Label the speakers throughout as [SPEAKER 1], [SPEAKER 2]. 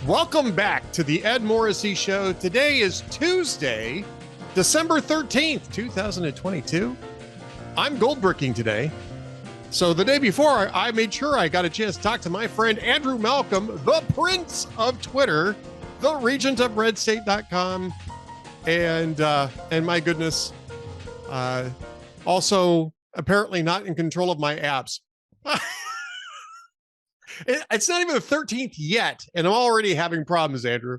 [SPEAKER 1] Welcome back to the Ed Morrissey Show. Today is Tuesday, December 13th, 2022. I'm goldbricking today. So the day before, I made sure I got a chance to talk to my friend Andrew Malcolm, the Prince of Twitter, the regent of redstate.com, and my goodness, also apparently not in control of my apps. It's not even the 13th yet, and I'm already having problems, Andrew.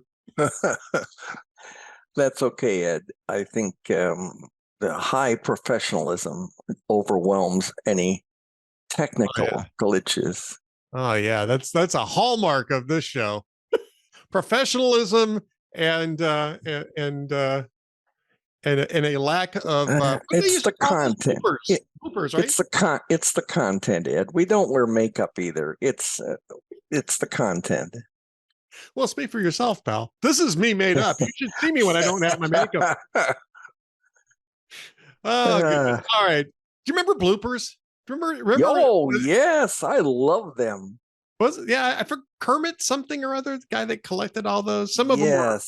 [SPEAKER 2] That's okay, Ed. I think the high professionalism overwhelms any technical glitches.
[SPEAKER 1] Oh yeah, that's a hallmark of this show. Professionalism and a lack of
[SPEAKER 2] it's the content.
[SPEAKER 1] Bloopers, right?
[SPEAKER 2] It's the content, Ed. We don't wear makeup either. It's the content.
[SPEAKER 1] Well, speak for yourself, pal. This is me made up. You should see me when I don't have my makeup. Oh, goodness. All right. Do you remember bloopers? Remember?
[SPEAKER 2] Oh, yes. I love them.
[SPEAKER 1] I forgot Kermit something or other, the guy that collected all those. Some of them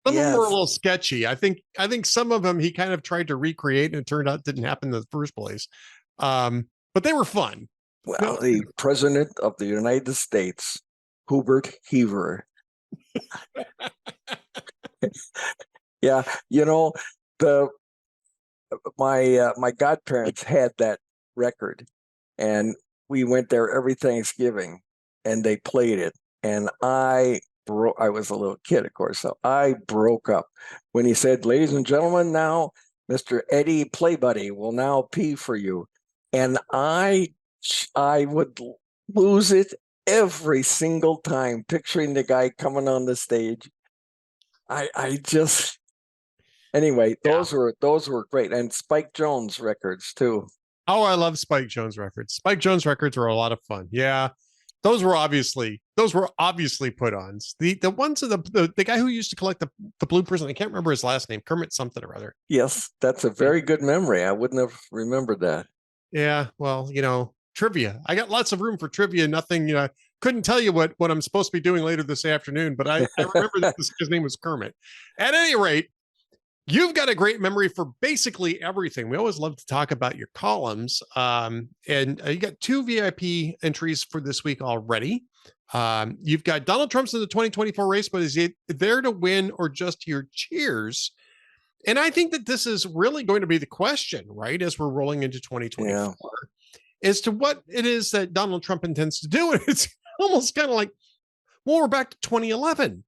[SPEAKER 1] were a little sketchy. I think some of them he kind of tried to recreate, and it turned out it didn't happen in the first place. But they were fun.
[SPEAKER 2] Well, the President of the United States, Hubert Heaver. Yeah, my godparents had that record, and we went there every Thanksgiving, and they played it, and I was a little kid, of course, so I broke up when he said, "Ladies and gentlemen, now Mr. Eddie Playbuddy will now pee for you," and I would lose it every single time, picturing the guy coming on the stage. Anyway, those were great, and Spike Jones records too.
[SPEAKER 1] Oh, I love Spike Jones records. Spike Jones records were a lot of fun. Yeah, those were obviously put-ons. The ones of the guy who used to collect the bloopers, and I can't remember his last name, Kermit something or other.
[SPEAKER 2] Yes, that's a very good memory. I wouldn't have remembered that.
[SPEAKER 1] Yeah, well, trivia. I got lots of room for trivia. Nothing, couldn't tell you what I'm supposed to be doing later this afternoon, but I remember that his name was Kermit. At any rate, you've got a great memory for basically everything. We always love to talk about your columns. And you got 2 VIP entries for this week already. You've got Donald Trump's in the 2024 race, but is he there to win or just your cheers? And I think that this is really going to be the question, right, as we're rolling into 2024, as to what it is that Donald Trump intends to do. And it's almost kind of like, well, we're back to 2011.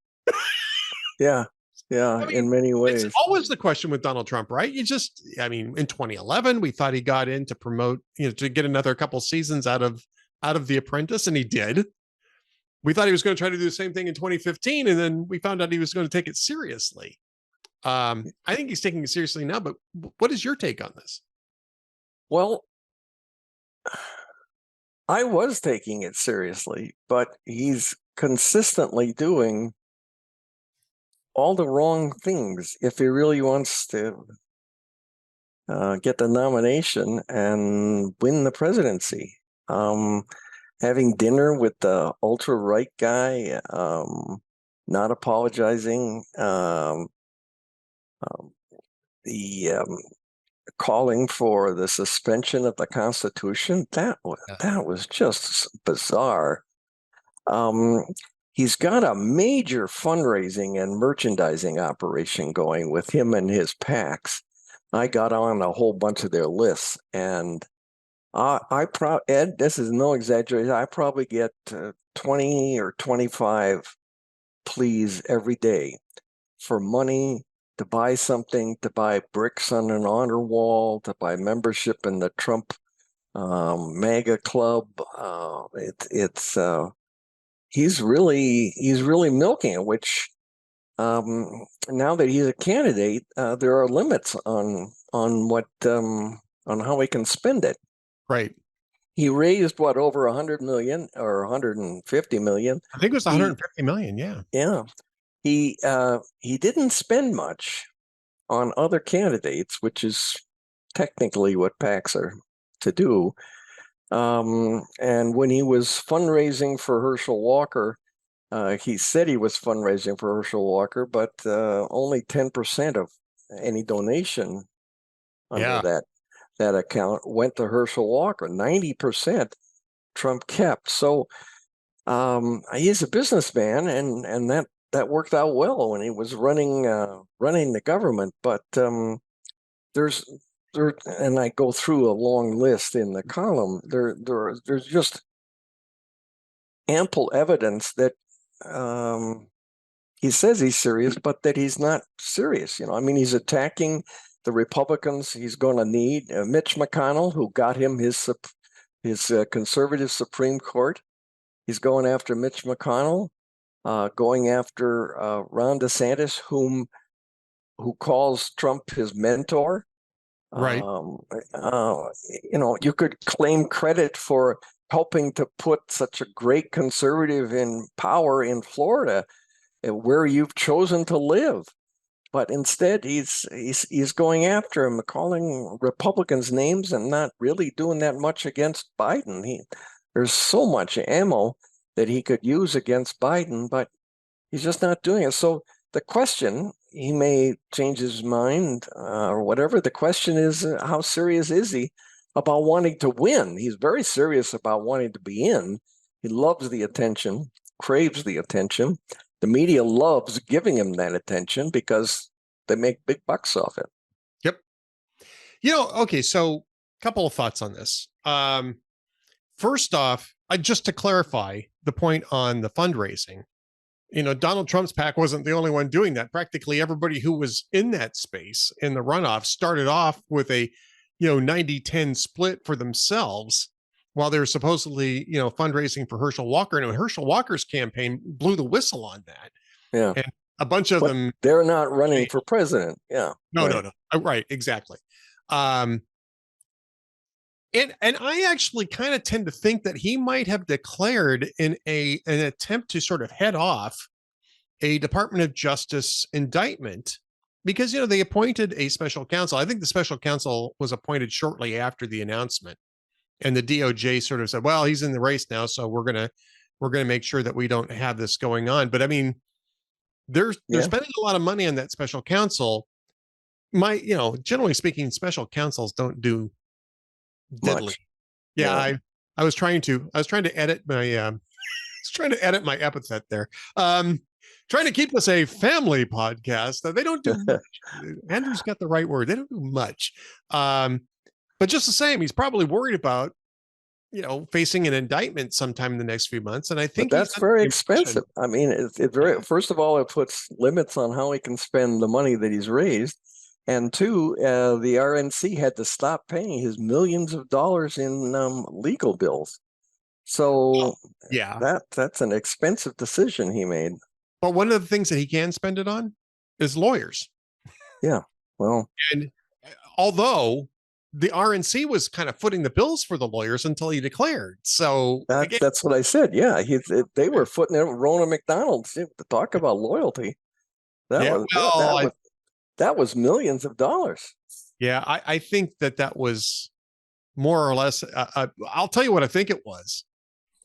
[SPEAKER 2] Yeah. Yeah, in many ways.
[SPEAKER 1] It's always the question with Donald Trump, right? In 2011, we thought he got in to promote, to get another couple seasons out of The Apprentice, and he did. We thought he was going to try to do the same thing in 2015, and then we found out he was going to take it seriously. I think he's taking it seriously now, but what is your take on this?
[SPEAKER 2] Well, I was taking it seriously, but he's consistently doing all the wrong things if he really wants to get the nomination and win the presidency. Having dinner with the ultra-right guy, not apologizing, the calling for the suspension of the Constitution, that was just bizarre. He's got a major fundraising and merchandising operation going with him and his PACs. I got on a whole bunch of their lists, and Ed, this is no exaggeration, I probably get 20 or 25 pleas every day for money to buy something, to buy bricks on an honor wall, to buy membership in the Trump MAGA club. He's really milking it, which now that he's a candidate, there are limits on what on how he can spend it.
[SPEAKER 1] Right.
[SPEAKER 2] He raised over 100 million or 150 million.
[SPEAKER 1] I think it was 150 million. Yeah.
[SPEAKER 2] Yeah. He didn't spend much on other candidates, which is technically what PACs are to do. And when he was fundraising for Herschel Walker, he said he was fundraising for Herschel Walker, but only 10% of any donation under
[SPEAKER 1] Yeah.
[SPEAKER 2] that account went to Herschel Walker. 90% Trump kept. So he's a businessman, and that worked out well when he was running the government. But there's there, and I go through a long list in the column. There's just ample evidence that he says he's serious, but that he's not serious. I mean, he's attacking the Republicans he's going to need. Mitch McConnell, who got him his conservative Supreme Court. He's going after Mitch McConnell, going after Ron DeSantis, who calls Trump his mentor.
[SPEAKER 1] Right.
[SPEAKER 2] You could claim credit for helping to put such a great conservative in power in Florida, where you've chosen to live. But instead, he's going after him, calling Republicans names and not really doing that much against Biden. There's so much ammo that he could use against Biden, but he's just not doing it. So the question, he may change his mind or whatever. The question is, how serious is he about wanting to win? He's very serious about wanting to be in. He loves the attention, craves the attention. The media loves giving him that attention because they make big bucks off it.
[SPEAKER 1] Yep. Okay, so a couple of thoughts on this. First off, just to clarify the point on the fundraising, Donald Trump's PAC wasn't the only one doing that. Practically everybody who was in that space in the runoff started off with a 90-10 split for themselves, while they're supposedly, fundraising for Herschel Walker. And Herschel Walker's campaign blew the whistle on that.
[SPEAKER 2] Yeah.
[SPEAKER 1] And a bunch of them.
[SPEAKER 2] They're not running for president. Yeah.
[SPEAKER 1] No, right. No. Right. Exactly. And I actually kind of tend to think that he might have declared in an attempt to sort of head off a Department of Justice indictment, because, they appointed a special counsel. I think the special counsel was appointed shortly after the announcement. And the DOJ sort of said, well, he's in the race now, so we're gonna make sure that we don't have this going on. But I mean, they're spending a lot of money on that special counsel. Generally speaking, special counsels don't do diddly. Much. Yeah, I was trying to edit my my epithet there. Trying to keep this a family podcast. They don't do much. Andrew's got the right word. They don't do much. But just the same, he's probably worried about, facing an indictment sometime in the next few months. And I think
[SPEAKER 2] that's very expensive. I mean, it very, first of all, it puts limits on how he can spend the money that he's raised. And two, the RNC had to stop paying his millions of dollars in legal bills. So that's an expensive decision he made.
[SPEAKER 1] But one of the things that he can spend it on is lawyers.
[SPEAKER 2] Yeah. Well,
[SPEAKER 1] and although the RNC was kind of footing the bills for the lawyers until he declared. So
[SPEAKER 2] that's what I said. Yeah. They were footing it. Rona McDonald, to talk about loyalty. That was millions of dollars.
[SPEAKER 1] Yeah. I think that was more or less, I'll tell you what I think it was.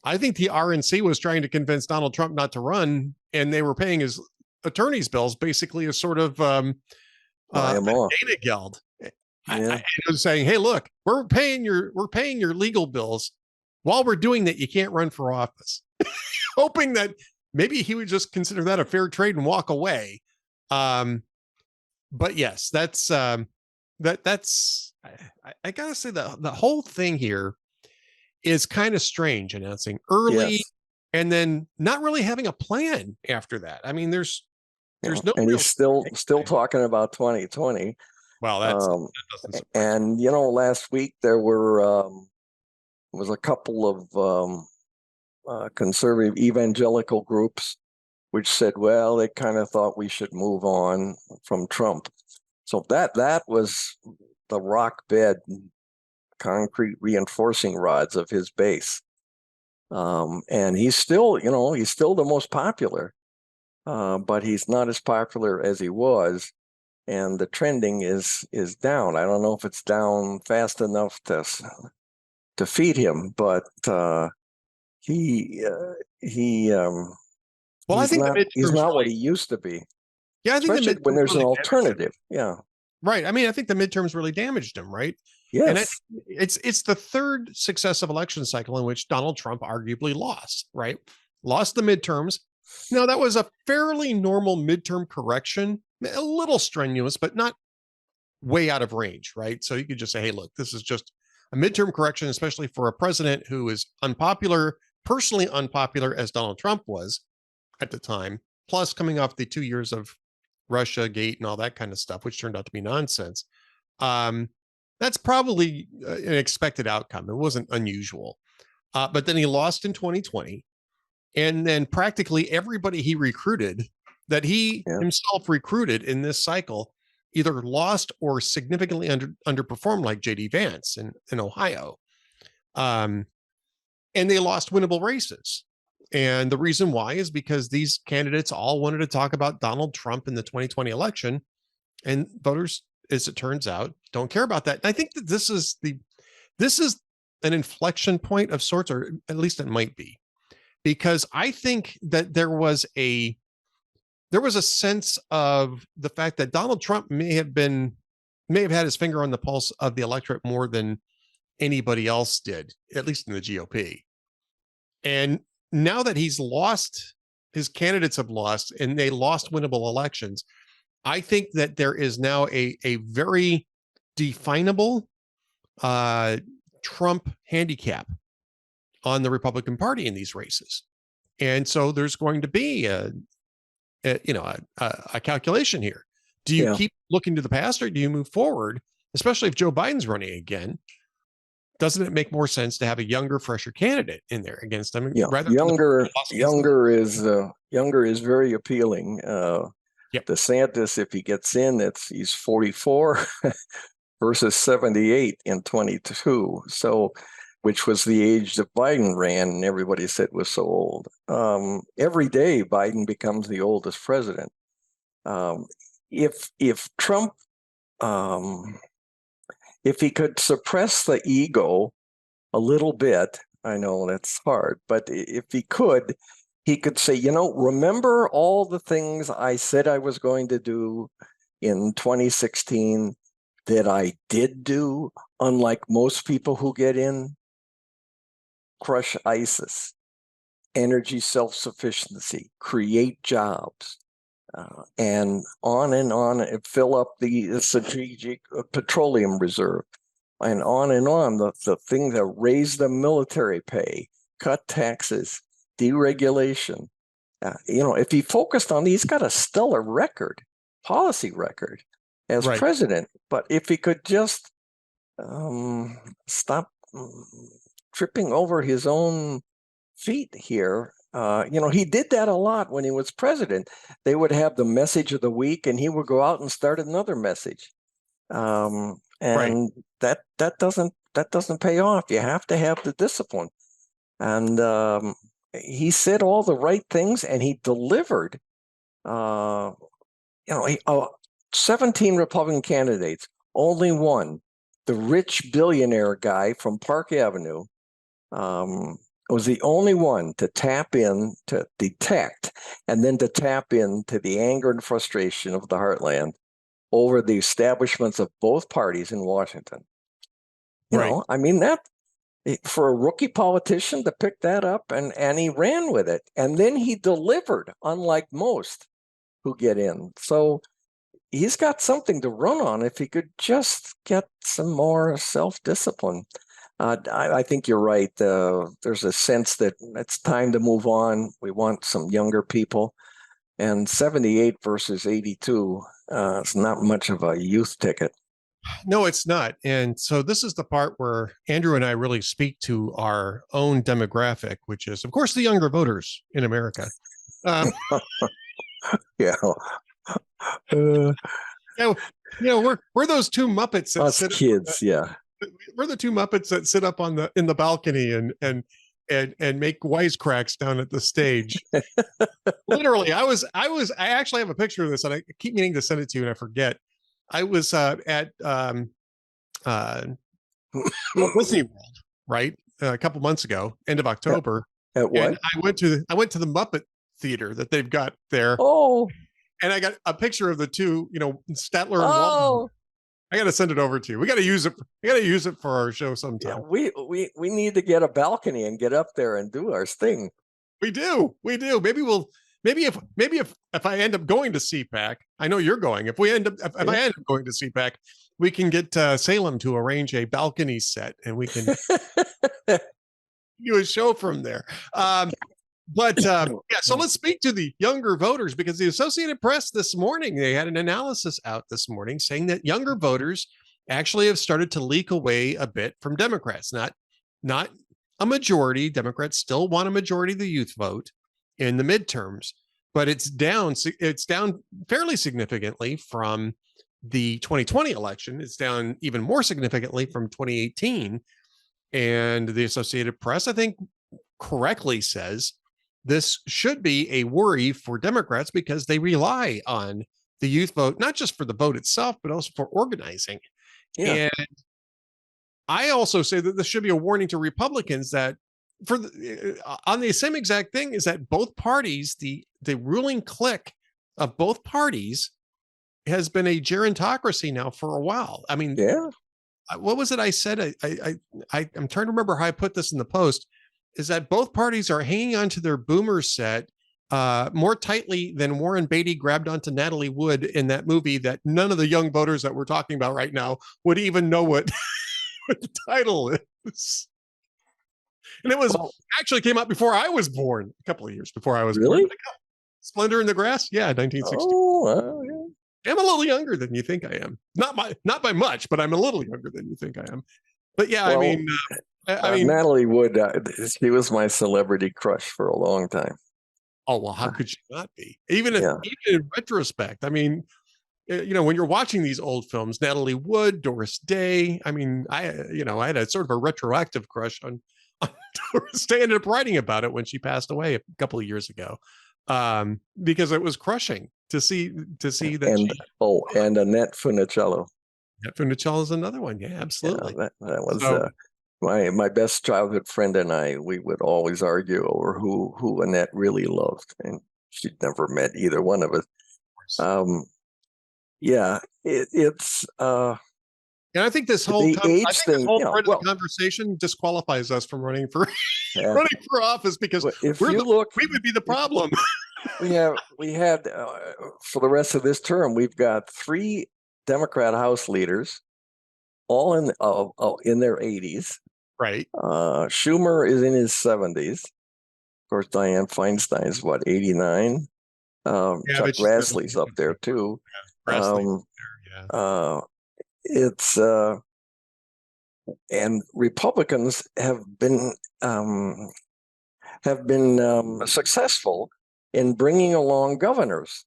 [SPEAKER 1] I think the RNC was trying to convince Donald Trump not to run, and they were paying his attorney's bills basically as sort of a data geld. I was saying, hey, look, we're paying your legal bills. While we're doing that, you can't run for office. Hoping that maybe he would just consider that a fair trade and walk away. But yes, that's I gotta say the whole thing here is kind of strange, announcing early and then not really having a plan after that. I mean, there's no,
[SPEAKER 2] and he's still talking about 2020.
[SPEAKER 1] Well, that doesn't surprise me.
[SPEAKER 2] And last week there was a couple of conservative evangelical groups which said, well, they kind of thought we should move on from Trump. So that was the rock bed, concrete reinforcing rods of his base. And he's still the most popular, but he's not as popular as he was. And the trending is down. I don't know if it's down fast enough to feed him, but he
[SPEAKER 1] Well, I think the
[SPEAKER 2] He's
[SPEAKER 1] midterms
[SPEAKER 2] not what
[SPEAKER 1] really,
[SPEAKER 2] he used to be,
[SPEAKER 1] yeah, I think the
[SPEAKER 2] especially when
[SPEAKER 1] midterms
[SPEAKER 2] there's an
[SPEAKER 1] really damaged him.
[SPEAKER 2] alternative. Yeah.
[SPEAKER 1] Right. I mean, I think the midterms really damaged him, right? And
[SPEAKER 2] Yes.
[SPEAKER 1] it's the third successive election cycle in which Donald Trump arguably lost, right? Lost the midterms. Now, that was a fairly normal midterm correction, a little strenuous, but not way out of range, right? So you could just say, hey, look, this is just a midterm correction, especially for a president who is unpopular, personally unpopular as Donald Trump was at the time, plus coming off the 2 years of Russia Gate and all that kind of stuff, which turned out to be nonsense. Um, that's probably an expected outcome. It wasn't unusual. But then he lost in 2020. And then practically everybody he recruited that he
[SPEAKER 2] Yeah.
[SPEAKER 1] himself recruited in this cycle either lost or significantly underperformed, like JD Vance in Ohio. And they lost winnable races. And the reason why is because these candidates all wanted to talk about Donald Trump in the 2020 election, and voters, as it turns out, don't care about that. And I think that this is an inflection point of sorts, or at least it might be, because I think that there was a sense of the fact that Donald Trump may have had his finger on the pulse of the electorate more than anybody else did, at least in the GOP. And now that he's lost, his candidates have lost, and they lost winnable elections, I think that there is now a very definable Trump handicap on the Republican Party in these races. And so there's going to be a calculation here. Do you keep looking to the past, or do you move forward? Especially if Joe Biden's running again, doesn't it make more sense to have a younger, fresher candidate in there against them?
[SPEAKER 2] Yeah,
[SPEAKER 1] rather
[SPEAKER 2] younger is very appealing.
[SPEAKER 1] Yep.
[SPEAKER 2] DeSantis, if he gets in, he's 44 versus 78 in 22. So, which was the age that Biden ran, and everybody said was so old. Every day, Biden becomes the oldest president. If Trump, if he could suppress the ego a little bit, I know that's hard, but if he could say, remember all the things I said I was going to do in 2016 that I did do, unlike most people who get in? Crush ISIS, energy self-sufficiency, create jobs, and on, and fill up the strategic petroleum reserve, and on, the thing that raise the military pay, cut taxes, deregulation. If he focused on these, he's got a stellar policy record as president. But if he could just stop tripping over his own feet here. He did that a lot when he was president. They would have the message of the week, and he would go out and start another message. And that doesn't pay off. You have to have the discipline. And he said all the right things, and he delivered. 17 Republican candidates, only one, the rich billionaire guy from Park Avenue, was the only one to tap in, to detect, and then to tap into the anger and frustration of the heartland over the establishments of both parties in Washington. I mean, that for a rookie politician to pick that up, and he ran with it, and then he delivered, unlike most who get in. So he's got something to run on if he could just get some more self-discipline. I think you're right. There's a sense that it's time to move on. We want some younger people. And 78 versus 82 is not much of a youth ticket.
[SPEAKER 1] No, it's not. And so this is the part where Andrew and I really speak to our own demographic, which is, of course, the younger voters in America.
[SPEAKER 2] Yeah.
[SPEAKER 1] We're those two Muppets that
[SPEAKER 2] Us kids,
[SPEAKER 1] we're the two Muppets that sit up in the balcony and make wisecracks down at the stage. Literally, I actually have a picture of this, and I keep meaning to send it to you, and I forget. I was at Disney World, right, a couple months ago, end of October.
[SPEAKER 2] At what?
[SPEAKER 1] And I went to the Muppet theater that they've got there.
[SPEAKER 2] Oh,
[SPEAKER 1] And I got a picture of the two, Statler and Waldman.
[SPEAKER 2] oh,
[SPEAKER 1] I got to send it over to you. We got to use it. We got to use it for our show
[SPEAKER 2] yeah.
[SPEAKER 1] sometime.
[SPEAKER 2] We need to get a balcony and get up there and do our thing.
[SPEAKER 1] We do. Maybe if I end up going to CPAC, I know you're going. If I end up going to CPAC, we can get Salem to arrange a balcony set, and we can do a show from there. So let's speak to the younger voters, because the Associated Press this morning, they had an analysis out this morning saying that younger voters actually have started to leak away a bit from Democrats. Not a majority. Democrats still want a majority of the youth vote in the midterms, but it's down fairly significantly from the 2020 election. It's down even more significantly from 2018. And the Associated Press, I think, correctly says this should be a worry for Democrats because they rely on the youth vote, not just for the vote itself, but also for organizing. Yeah. And I also say that this should be a warning to Republicans that on the same exact thing, is that both parties, the ruling clique of both parties has been a gerontocracy now for a while. I mean,
[SPEAKER 2] yeah.
[SPEAKER 1] What was it I said? I'm trying to remember how I put this in the post, is that both parties are hanging onto their boomer set more tightly than Warren Beatty grabbed onto Natalie Wood in that movie that none of the young voters that we're talking about right now would even know what, what the title is. And it was actually came out before I was born, a couple of years before I was born. Splendor in the Grass? Yeah, 1960. Oh, yeah. I'm a little younger than you think I am. Not by much, but I'm a little younger than you think I am. But yeah, I mean,
[SPEAKER 2] Natalie Wood, she was my celebrity crush for a long time.
[SPEAKER 1] Oh, well, how could she not be? Even in retrospect, I mean, when you're watching these old films, Natalie Wood, Doris Day, I mean, I had a sort of a retroactive crush on Doris Day. Ended up writing about it when she passed away a couple of years ago, because it was crushing to see that.
[SPEAKER 2] And Annette Funicello.
[SPEAKER 1] Annette Funicello is another one. Yeah, absolutely.
[SPEAKER 2] Yeah, that was my best childhood friend and I. We would always argue over who Annette really loved, and she'd never met either one of us. It's.
[SPEAKER 1] And I think this whole part of the conversation disqualifies us from running for running for office, because we would be the problem.
[SPEAKER 2] we had for the rest of this term, we've got 3 Democrat House leaders, all in their 80s.
[SPEAKER 1] Right.
[SPEAKER 2] Schumer is in his 70s. Of course, Dianne Feinstein's 89. Chuck Grassley's up there too. It's and Republicans have been successful in bringing along governors.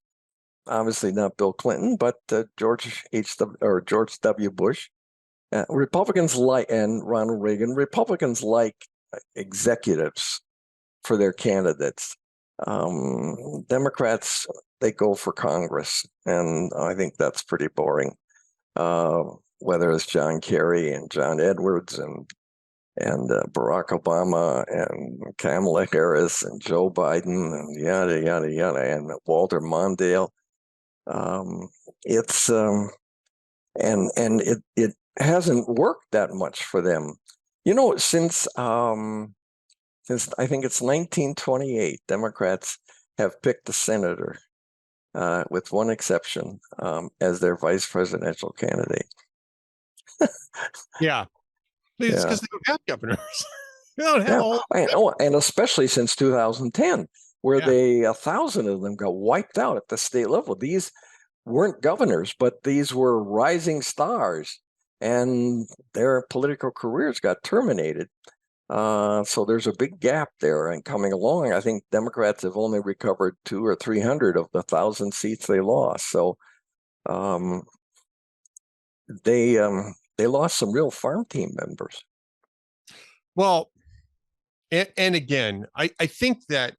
[SPEAKER 2] Obviously not Bill Clinton, but George W. Bush. Republicans and Ronald Reagan. Republicans like executives for their candidates. Democrats, they go for Congress, and I think that's pretty boring. Whether it's John Kerry and John Edwards and Barack Obama and Kamala Harris and Joe Biden and yada yada yada, and Walter Mondale. It hasn't worked that much for them, since I think it's 1928. Democrats have picked a senator, with one exception, as their vice presidential candidate.
[SPEAKER 1] Yeah, it's because they don't have governors. They don't have
[SPEAKER 2] and especially since 2010, where 1,000 of them got wiped out at the state level. These weren't governors, but these were rising stars, and their political careers got terminated. So there's a big gap there, and coming along, I think Democrats have only recovered 200 or 300 of the 1,000 seats they lost. So they lost some real farm team members.
[SPEAKER 1] Well, and again, I think that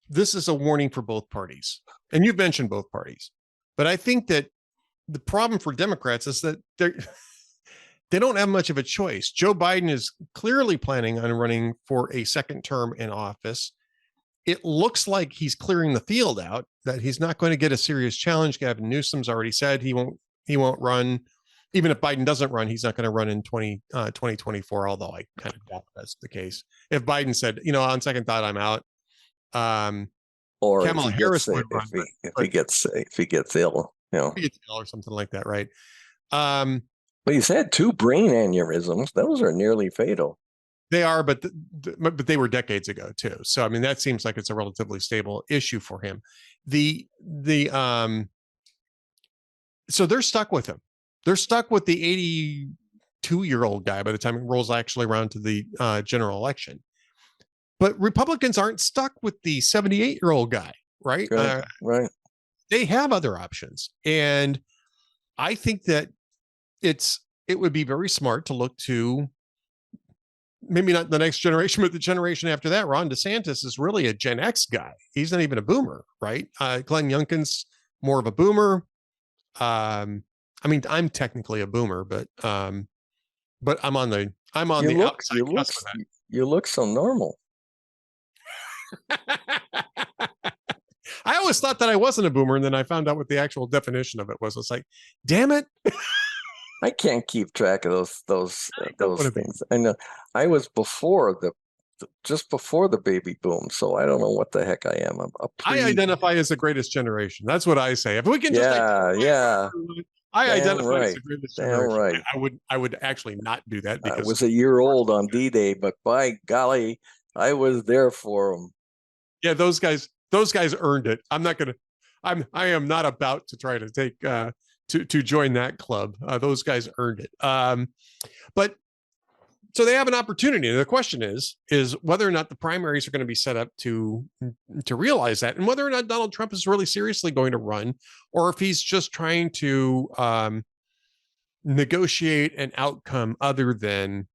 [SPEAKER 1] this is a warning for both parties, and you've mentioned both parties, but I think that the problem for Democrats is that they don't have much of a choice. Joe Biden is clearly planning on running for a second term in office. it looks like he's clearing the field out, that he's not going to get a serious challenge. Gavin Newsom's already said he won't run. Even if Biden doesn't run, he's not going to run in 2024, although I kind of doubt that's the case. If Biden said, on second thought, I'm out.
[SPEAKER 2] Or
[SPEAKER 1] Kamala Harris would run,
[SPEAKER 2] if he gets ill,
[SPEAKER 1] if he gets ill or something like that, right? But
[SPEAKER 2] he's had 2 brain aneurysms. Those are nearly fatal.
[SPEAKER 1] They are, but they were decades ago too. So I mean, that seems like it's a relatively stable issue for him. So they're stuck with him. They're stuck with the 82-year-old guy by the time it rolls actually around to the general election. But Republicans aren't stuck with the 78-year-old guy, right?
[SPEAKER 2] Right.
[SPEAKER 1] They have other options, and I think that it would be very smart to look to, maybe not the next generation, but the generation after that. Ron DeSantis is really a Gen X guy. He's not even a boomer, right? Glenn Youngkin's more of a boomer. I mean, I'm technically a boomer, but I'm on the outside.
[SPEAKER 2] You look so normal.
[SPEAKER 1] I always thought that I wasn't a boomer, and then I found out what the actual definition of it was. It's like, damn it.
[SPEAKER 2] I can't keep track of those things. I know I was just before the baby boom, so I don't know what the heck I am.
[SPEAKER 1] I identify as the greatest generation. That's what I say. If we can just I identify as the greatest generation.
[SPEAKER 2] Right.
[SPEAKER 1] I would actually not do that because
[SPEAKER 2] I was a year old on D-Day, but by golly, I was there for them.
[SPEAKER 1] Yeah, those guys earned it. I am not about to try to take to join that club. Those guys earned it. But so they have an opportunity. The question is whether or not the primaries are going to be set up to realize that, and whether or not Donald Trump is really seriously going to run, or if he's just trying to negotiate an outcome other than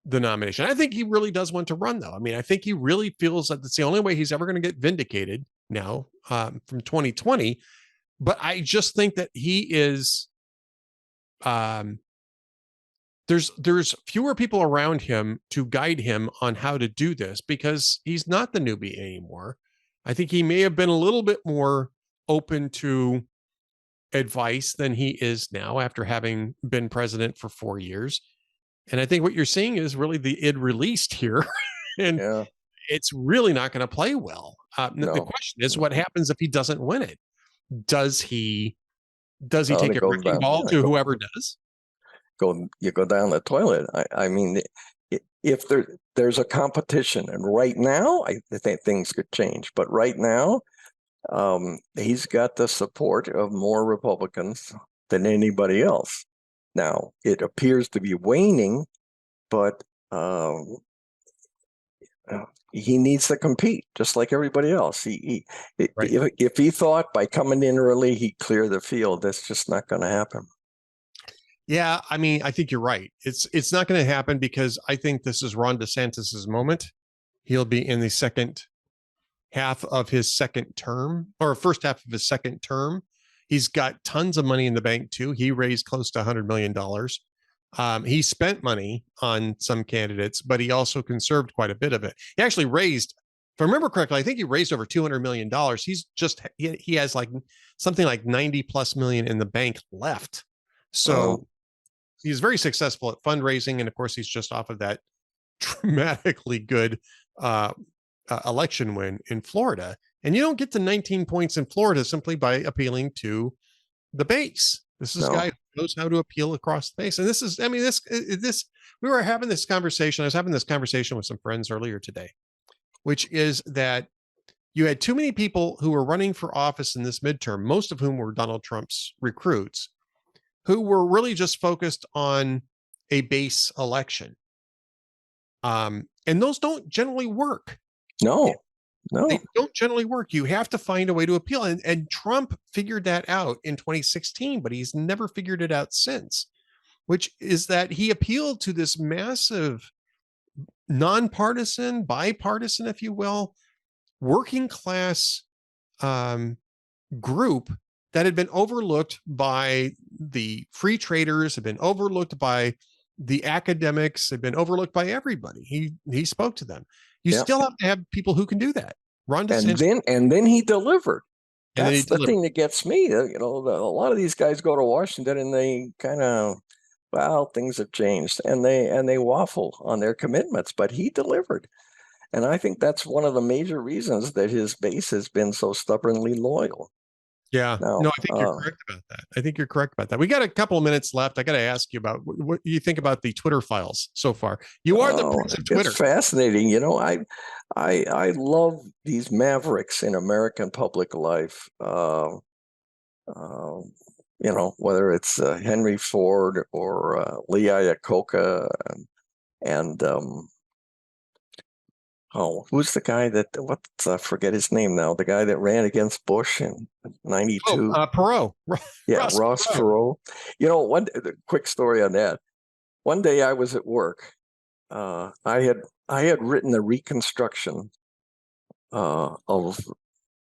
[SPEAKER 1] the nomination. I think he really does want to run, though. I mean, I think he really feels that it's the only way he's ever going to get vindicated now from 2020. But I just think that he is, there's fewer people around him to guide him on how to do this, because he's not the newbie anymore. I think he may have been a little bit more open to advice than he is now after having been president for 4 years. And I think what you're seeing is really the id released here. And it's really not going to play well. The question is, what happens if he doesn't win it? Does he take a wrecking ball to whoever does?
[SPEAKER 2] You go down the toilet. I mean, if there's a competition, and right now I think things could change, but right now he's got the support of more Republicans than anybody else. Now it appears to be waning, but he needs to compete just like everybody else. If he thought by coming in early he'd clear the field, that's just not going to happen.
[SPEAKER 1] Yeah, I mean, I think you're right. It's not going to happen, because I think this is Ron DeSantis's moment. He'll be in the second half of his second term, or first half of his second term. He's got tons of money in the bank too. He raised close to $100 million. He spent money on some candidates, but he also conserved quite a bit of it. He actually raised, if I remember correctly, I think he raised over $200 million. He has like something like 90 plus million in the bank left. So he's very successful at fundraising. And of course, he's just off of that dramatically good election win in Florida. And you don't get to 19 points in Florida simply by appealing to the base. This is a guy who knows how to appeal across the base. And this is, I mean, we were having this conversation. I was having this conversation with some friends earlier today, which is that you had too many people who were running for office in this midterm, most of whom were Donald Trump's recruits, who were really just focused on a base election. And those don't generally work.
[SPEAKER 2] No,
[SPEAKER 1] they don't generally work. You have to find a way to appeal. And Trump figured that out in 2016, but he's never figured it out since, which is that he appealed to this massive, nonpartisan, bipartisan, if you will, working class group that had been overlooked by the free traders, had been overlooked by the academics, had been overlooked by everybody. He spoke to them. You still have to have people who can do that. Ron
[SPEAKER 2] And
[SPEAKER 1] DeSantis,
[SPEAKER 2] then he delivered.
[SPEAKER 1] and then he
[SPEAKER 2] That's the
[SPEAKER 1] delivered.
[SPEAKER 2] thing that gets me. A lot of these guys go to Washington and they kind of, well, things have changed, and they waffle on their commitments. But he delivered, and I think that's one of the major reasons that his base has been so stubbornly loyal.
[SPEAKER 1] Yeah,
[SPEAKER 2] Now,
[SPEAKER 1] no, I think you're correct about that. I think you're correct about that. We got a couple of minutes left. I got to ask you about what you think about the Twitter files so far. You are the prince of
[SPEAKER 2] it's
[SPEAKER 1] Twitter.
[SPEAKER 2] fascinating. I love these mavericks in American public life. Whether it's Henry Ford or Lee Iacocca and who's the guy I forget his name now, the guy that ran against Bush in 92.
[SPEAKER 1] Perot.
[SPEAKER 2] Yeah, Ross Perot. One quick story on that. One day I was at work. I had written a reconstruction of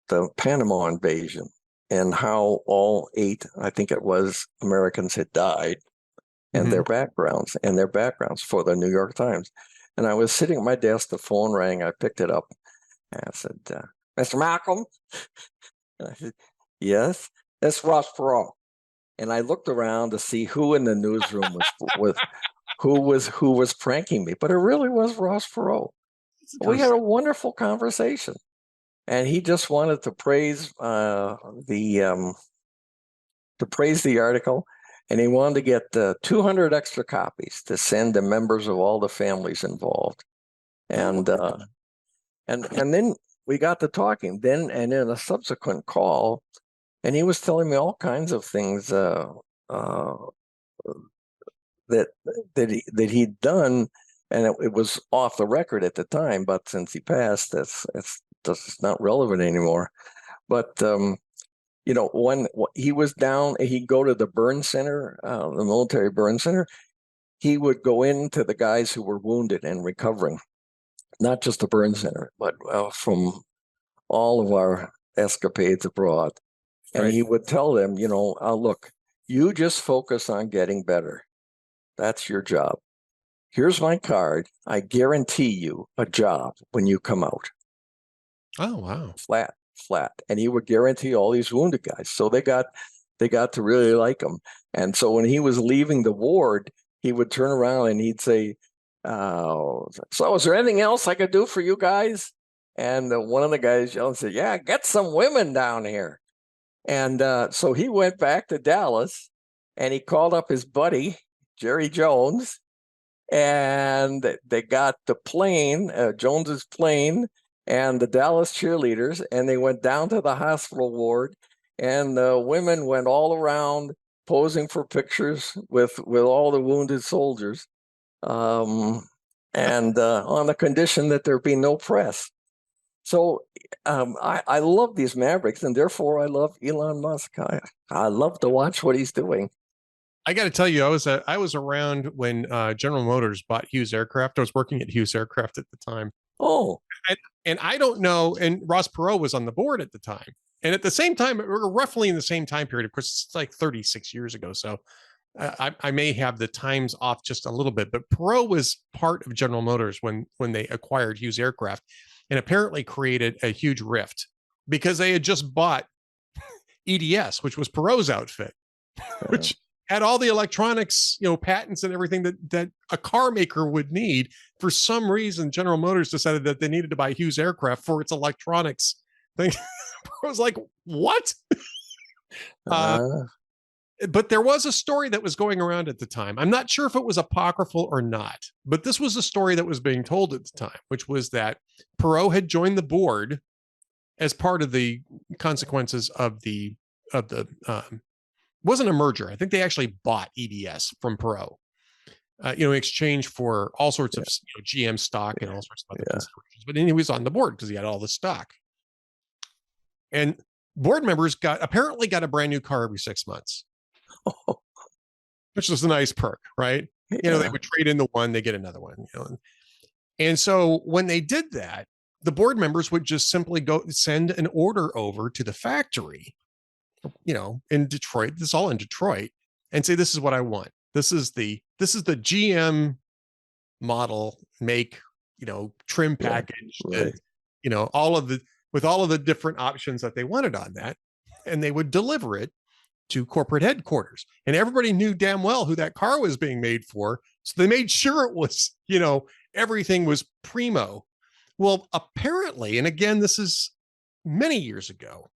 [SPEAKER 2] the Panama invasion and how all 8, I think it was, Americans had died, and their backgrounds for the New York Times. And I was sitting at my desk, the phone rang, I picked it up, and I said, Mr. Malcolm? And I said, yes, it's Ross Perot. And I looked around to see who in the newsroom who was pranking me, but it really was Ross Perot. We had a wonderful conversation, and he just wanted to praise the article, and he wanted to get 200 extra copies to send to members of all the families involved, and then we got to talking. Then and in a subsequent call, and he was telling me all kinds of things that he'd done, and it was off the record at the time. But since he passed, that's not relevant anymore. But when he was down, he'd go to the burn center, the military burn center. He would go into the guys who were wounded and recovering, not just the burn center, but from all of our escapades abroad. And he would tell them, look, you just focus on getting better. That's your job. Here's my card. I guarantee you a job when you come out.
[SPEAKER 1] Oh, wow.
[SPEAKER 2] Flat. And he would guarantee all these wounded guys. So they got to really like him. And so when he was leaving the ward, he would turn around and he'd say, so is there anything else I could do for you guys? And one of the guys yelled and said, yeah, get some women down here. And so he went back to Dallas and he called up his buddy, Jerry Jones, and they got the plane, Jones's plane, and the Dallas cheerleaders, and they went down to the hospital ward, and the women went all around posing for pictures with all the wounded soldiers, and on the condition that there be no press. So I love these mavericks, and therefore I love Elon Musk. I love to watch what he's doing.
[SPEAKER 1] I got to tell you, I was around when General Motors bought Hughes Aircraft. I was working at Hughes Aircraft at the time.
[SPEAKER 2] Oh,
[SPEAKER 1] and I don't know. And Ross Perot was on the board at the time. And at the same time, we're roughly in the same time period. Of course, it's like 36 years ago. So I may have the times off just a little bit. But Perot was part of General Motors when they acquired Hughes Aircraft, and apparently created a huge rift because they had just bought EDS, which was Perot's outfit, which had all the electronics, patents and everything that a car maker would need. For some reason, General Motors decided that they needed to buy Hughes Aircraft for its electronics thing. I was like, what? But there was a story that was going around at the time. I'm not sure if it was apocryphal or not, but this was a story that was being told at the time, which was that Perot had joined the board as part of the consequences of the wasn't a merger. I think they actually bought EDS from Perot, in exchange for all sorts of GM stock and all sorts of other considerations. But then he was on the board because he had all the stock. And board members apparently got a brand new car every 6 months, which was a nice perk, right?
[SPEAKER 2] Yeah.
[SPEAKER 1] They would trade in the one, they get another one. And so when they did that, the board members would just simply go send an order over to the factory, in Detroit. This is all in Detroit, and say, this is what I want. This is the GM model, make, trim package,
[SPEAKER 2] right.
[SPEAKER 1] all of with all of the different options that they wanted on that, and they would deliver it to corporate headquarters. And everybody knew damn well who that car was being made for. So they made sure it was, everything was primo. Well, apparently, and again, this is many years ago.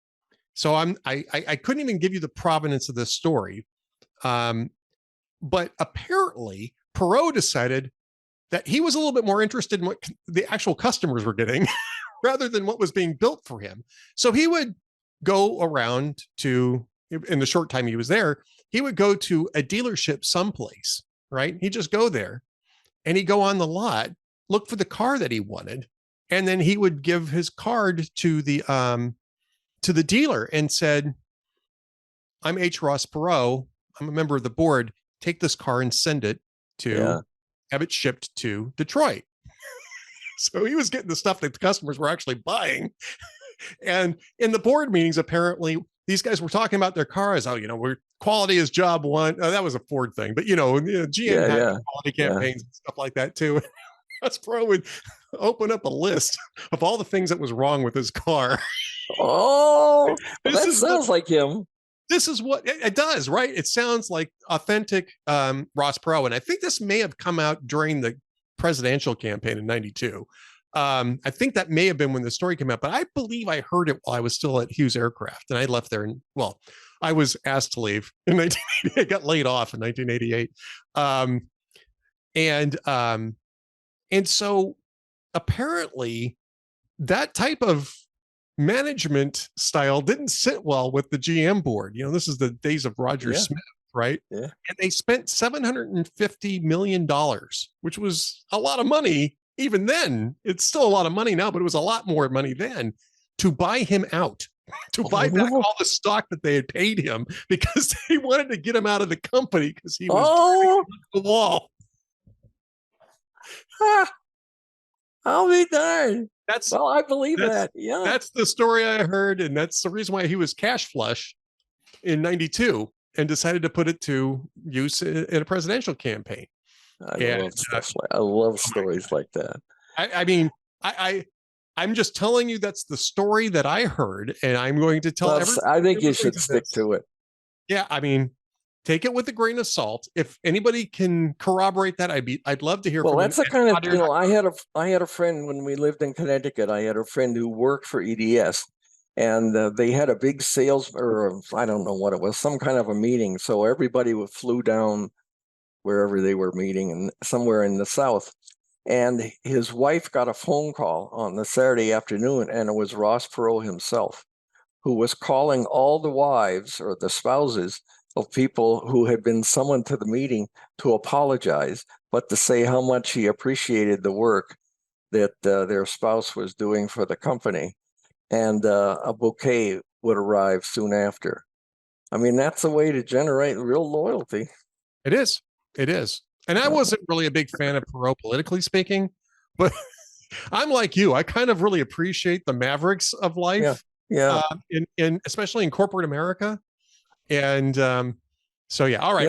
[SPEAKER 1] So I couldn't even give you the provenance of this story. But apparently Perot decided that he was a little bit more interested in what the actual customers were getting rather than what was being built for him. So he would go around to, in the short time he was there, he would go to a dealership someplace, right? He'd just go there and he'd go on the lot, look for the car that he wanted. And then he would give his card to the dealer and said, I'm H. Ross Perot. I'm a member of the board. Take this car and send it to have it shipped to Detroit. So he was getting the stuff that the customers were actually buying. And in the board meetings, apparently, these guys were talking about their cars. Oh, we're quality is job one. Oh, that was a Ford thing, but GM had quality campaigns and stuff like that too. Ross Perot would open up a list of all the things that was wrong with his car.
[SPEAKER 2] Oh, well, that sounds like him.
[SPEAKER 1] This is what it does, right? It sounds like authentic Ross Perot. And I think this may have come out during the presidential campaign in 92. I think that may have been when the story came out, but I believe I heard it while I was still at Hughes Aircraft. And I left there, I was asked to leave in 1980. I got laid off in 1988. And so apparently that type of management style didn't sit well with the GM board. This is the days of Roger Smith, right? Yeah. And they spent $750 million, which was a lot of money even then. It's still a lot of money now, but it was a lot more money then to buy him out, to buy back all the stock that they had paid him because they wanted to get him out of the company because he was the wall.
[SPEAKER 2] I'll be darned. I believe that. Yeah.
[SPEAKER 1] That's the story I heard. And that's the reason why he was cash flush in 92 and decided to put it to use in a presidential campaign.
[SPEAKER 2] I love stories like that.
[SPEAKER 1] I'm just telling you that's the story that I heard, and I'm going to tell everyone.
[SPEAKER 2] I think you should stick to it.
[SPEAKER 1] Yeah, take it with a grain of salt. If anybody can corroborate that, I'd love to hear from you.
[SPEAKER 2] Well, that's the kind of, I had a friend when we lived in Connecticut. I had a friend who worked for EDS, and they had a big sales, or I don't know what it was, some kind of a meeting. So everybody flew down wherever they were meeting, and somewhere in the South. And his wife got a phone call on the Saturday afternoon, and it was Ross Perot himself, who was calling all the wives or the spouses of people who had been summoned to the meeting to apologize, but to say how much he appreciated the work that their spouse was doing for the company. And a bouquet would arrive soon after. That's a way to generate real loyalty.
[SPEAKER 1] It is. And I wasn't really a big fan of Perot politically speaking, but I'm like you. I kind of really appreciate the mavericks of life.
[SPEAKER 2] Yeah.
[SPEAKER 1] In especially in corporate America. And all right.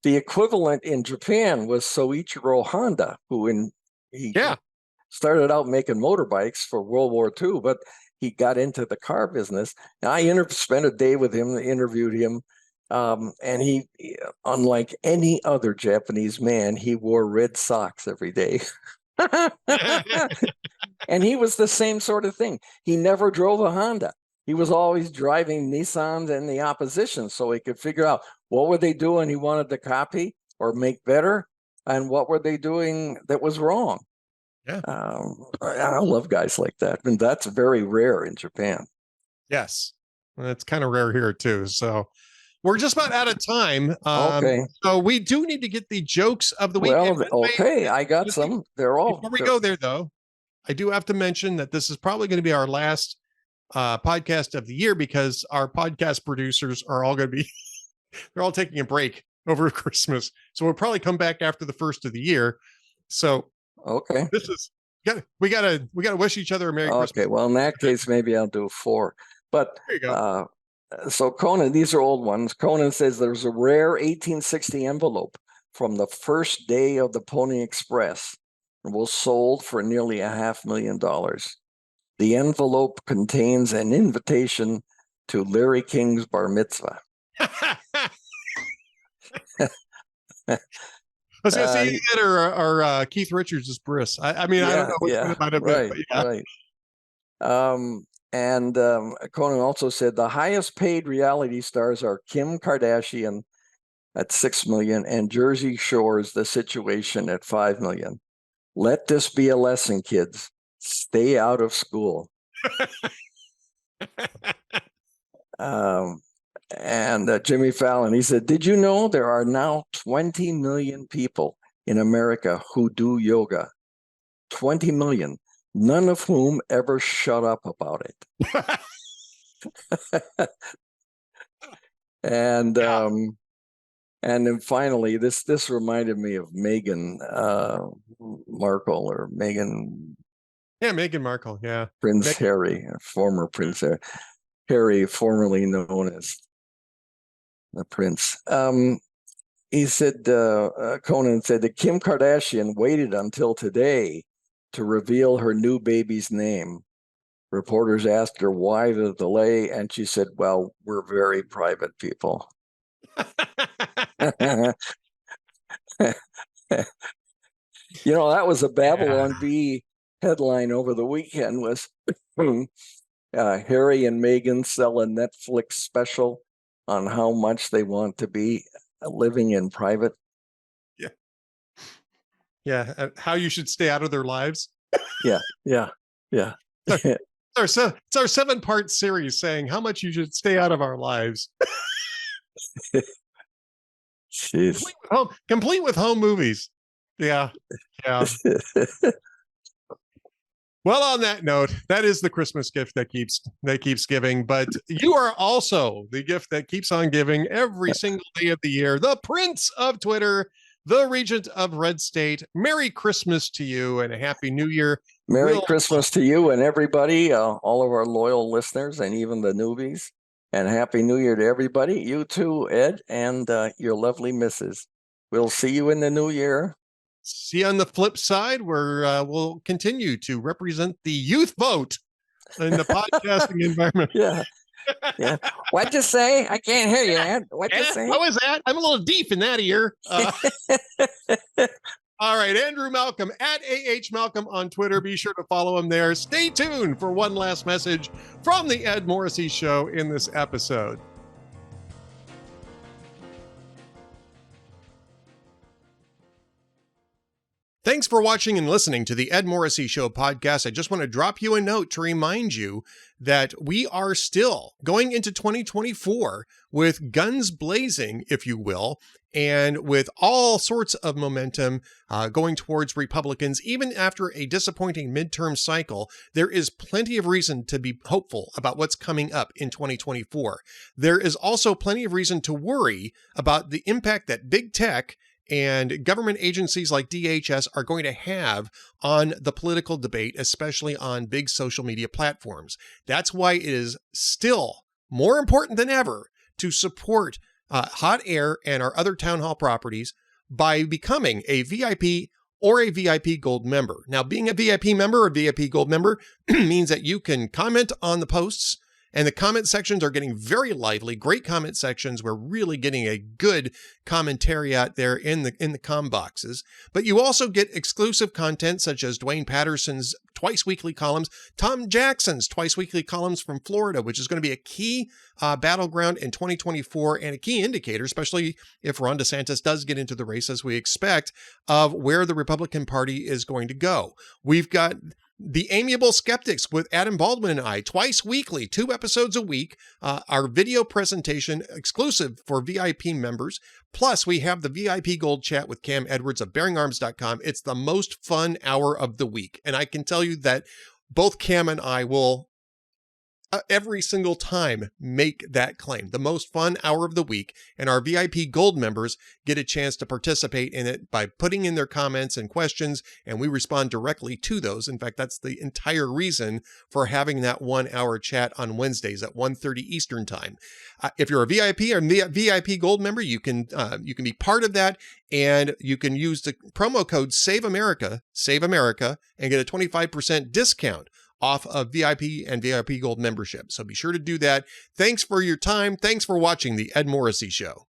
[SPEAKER 2] The equivalent in Japan was Soichiro Honda, who started out making motorbikes for World War II, but he got into the car business. And I spent a day with him, interviewed him, and he, unlike any other Japanese man, he wore red socks every day. And he was the same sort of thing. He never drove a Honda. He was always driving Nissans and the opposition, so he could figure out what were they doing he wanted to copy or make better, and what were they doing that was wrong.
[SPEAKER 1] Yeah,
[SPEAKER 2] I love guys like that, and that's very rare in Japan.
[SPEAKER 1] Yes, well, it's kind of rare here too. So we're just about out of time.
[SPEAKER 2] Okay,
[SPEAKER 1] so we do need to get the jokes of the week.
[SPEAKER 2] Well, okay, I got some. They're all.
[SPEAKER 1] Before we go there, though, I do have to mention that this is probably going to be our last podcast of the year because our podcast producers are all going to be they're all taking a break over Christmas, so we'll probably come back after the first of the year. So this is we gotta wish each other a Merry Christmas.
[SPEAKER 2] Okay, well, in that case, maybe I'll do 4. But
[SPEAKER 1] there you go.
[SPEAKER 2] So Conan, these are old ones. Conan says there's a rare 1860 envelope from the first day of the Pony Express and was sold for nearly $500,000. The envelope contains an invitation to Larry King's bar mitzvah.
[SPEAKER 1] I was going to say that or Keith Richards' bris. I mean, I don't know which one it might have been. But yeah.
[SPEAKER 2] Right. Conan also said the highest paid reality stars are Kim Kardashian at 6 million and Jersey Shore's The Situation at 5 million. Let this be a lesson, kids. Stay out of school. Jimmy Fallon, he said, did you know there are now 20 million people in America who do yoga? 20 million, none of whom ever shut up about it. And then finally, this reminded me of Meghan Markle or Meghan.
[SPEAKER 1] Yeah, Meghan Markle. Yeah,
[SPEAKER 2] Prince Harry, former Prince Harry, formerly known as the Prince. He said, Conan said that Kim Kardashian waited until today to reveal her new baby's name. Reporters asked her why the delay, and she said, well, we're very private people. That was a Babylon Bee headline over the weekend was Harry and Meghan sell a Netflix special on how much they want to be living in private.
[SPEAKER 1] Yeah. How you should stay out of their lives.
[SPEAKER 2] Yeah.
[SPEAKER 1] It's our 7-part series saying how much you should stay out of our lives.
[SPEAKER 2] Jeez.
[SPEAKER 1] Complete with home movies. Yeah. Well, on that note, that is the Christmas gift that keeps giving, but you are also the gift that keeps on giving every single day of the year. The Prince of Twitter, the Regent of Red State. Merry Christmas to you and a Happy New Year.
[SPEAKER 2] Merry Christmas to you and everybody, all of our loyal listeners and even the newbies. And Happy New Year to everybody. You too, Ed, and your lovely missus. We'll see you in the new year.
[SPEAKER 1] See you on the flip side, where we'll continue to represent the youth vote in the podcasting environment.
[SPEAKER 2] Yeah. What'd you say? I can't hear you, Ed. What'd you say?
[SPEAKER 1] What was that? I'm a little deep in that ear. All right, Andrew Malcolm at AH Malcolm on Twitter. Be sure to follow him there. Stay tuned for one last message from the Ed Morrissey Show in this episode. Thanks for watching and listening to the Ed Morrissey Show podcast. I just want to drop you a note to remind you that we are still going into 2024 with guns blazing, if you will, and with all sorts of momentum going towards Republicans. Even after a disappointing midterm cycle, there is plenty of reason to be hopeful about what's coming up in 2024. There is also plenty of reason to worry about the impact that big tech and government agencies like DHS are going to have on the political debate, especially on big social media platforms. That's why it is still more important than ever to support Hot Air and our other town hall properties by becoming a VIP or a VIP Gold member. Now, being a VIP member or VIP Gold member means that you can comment on the posts, and the comment sections are getting very lively. Great comment sections. We're really getting a good commentary out there in the com boxes. But you also get exclusive content such as Dwayne Patterson's twice weekly columns, Tom Jackson's twice weekly columns from Florida, which is going to be a key battleground in 2024 and a key indicator, especially if Ron DeSantis does get into the race as we expect, of where the Republican Party is going to go. We've got The Amiable Skeptics with Adam Baldwin and I, twice weekly, 2 episodes a week, our video presentation exclusive for VIP members. Plus, we have the VIP Gold Chat with Cam Edwards of BearingArms.com. It's the most fun hour of the week. And I can tell you that both Cam and I will every single time make that claim. The most fun hour of the week, and our VIP Gold members get a chance to participate in it by putting in their comments and questions, and we respond directly to those. In fact, that's the entire reason for having that 1 hour chat on Wednesdays at 1:30 Eastern time. If you're a VIP or VIP Gold member, you can be part of that, and you can use the promo code Save America, and get a 25% discount off of VIP and VIP Gold membership. So be sure to do that. Thanks for your time. Thanks for watching the Ed Morrissey Show.